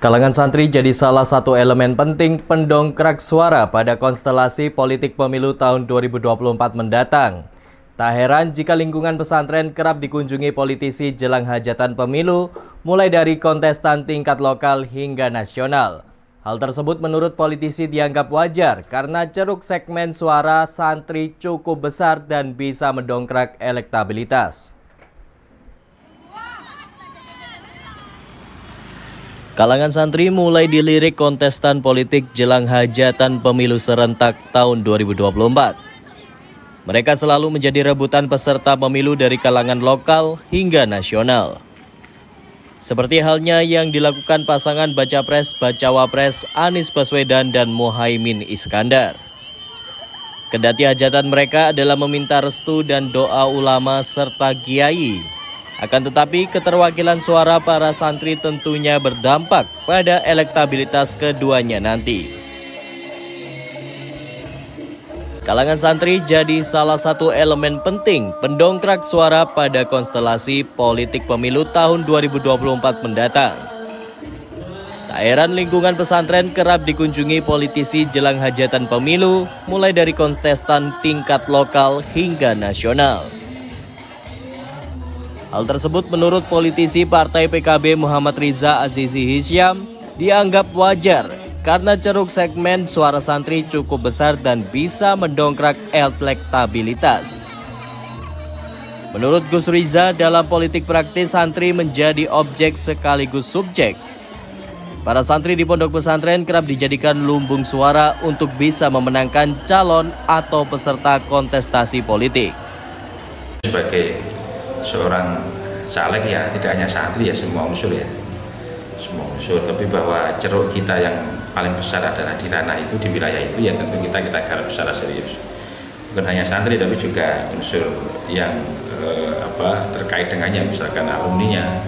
Kalangan santri jadi salah satu elemen penting pendongkrak suara pada konstelasi politik pemilu tahun 2024 mendatang. Tak heran jika lingkungan pesantren kerap dikunjungi politisi jelang hajatan pemilu, mulai dari kontestan tingkat lokal hingga nasional. Hal tersebut menurut politisi dianggap wajar karena ceruk segmen suara santri cukup besar dan bisa mendongkrak elektabilitas. Kalangan santri mulai dilirik kontestan politik jelang hajatan pemilu serentak tahun 2024. Mereka selalu menjadi rebutan peserta pemilu dari kalangan lokal hingga nasional. Seperti halnya yang dilakukan pasangan Baca Pres-Bacawa Pres Anies Baswedan dan Muhaimin Iskandar. Kendati hajatan mereka adalah meminta restu dan doa ulama serta kiai. Akan tetapi keterwakilan suara para santri tentunya berdampak pada elektabilitas keduanya nanti. Kalangan santri jadi salah satu elemen penting pendongkrak suara pada konstelasi politik pemilu tahun 2024 mendatang. Tak heran lingkungan pesantren kerap dikunjungi politisi jelang hajatan pemilu, mulai dari kontestan tingkat lokal hingga nasional. Hal tersebut menurut politisi Partai PKB Muhammad Riza Azizi Hisyam dianggap wajar karena ceruk segmen suara santri cukup besar dan bisa mendongkrak elektabilitas. Menurut Gus Riza, dalam politik praktis santri menjadi objek sekaligus subjek. Para santri di pondok pesantren kerap dijadikan lumbung suara untuk bisa memenangkan calon atau peserta kontestasi politik. Sebagai seorang caleg ya, tidak hanya santri ya, semua unsur ya, semua unsur. Tapi bahwa ceruk kita yang paling besar adalah di ranah itu, di wilayah itu, ya tentu kita garap secara serius. Bukan hanya santri tapi juga unsur yang terkait dengannya, misalkan alumninya,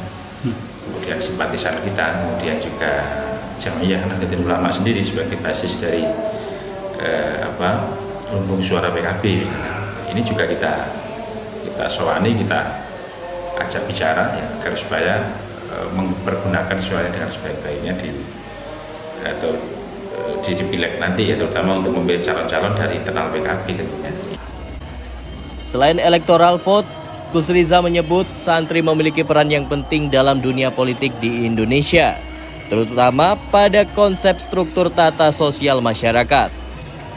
kemudian simpatisan kita, kemudian juga Jamiyah Nahdlatul Ulama sendiri sebagai basis dari lumbung suara PKB misalnya. Ini juga kita sowani, kita ajak bicara ya, agar supaya mempergunakan suaranya dengan sebaik-baiknya di pileg nanti ya, terutama untuk memilih calon-calon dari internal PKB tentunya. Selain electoral vote, Gus Riza menyebut santri memiliki peran yang penting dalam dunia politik di Indonesia, terutama pada konsep struktur tata sosial masyarakat.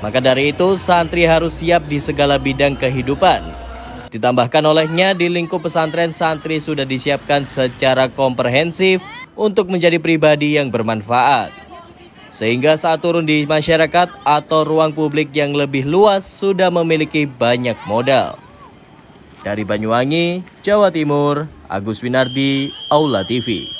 Maka dari itu santri harus siap di segala bidang kehidupan. Ditambahkan olehnya, di lingkup pesantren santri sudah disiapkan secara komprehensif untuk menjadi pribadi yang bermanfaat. Sehingga saat turun di masyarakat atau ruang publik yang lebih luas sudah memiliki banyak modal. Dari Banyuwangi, Jawa Timur, Agus Winardi, Aula TV.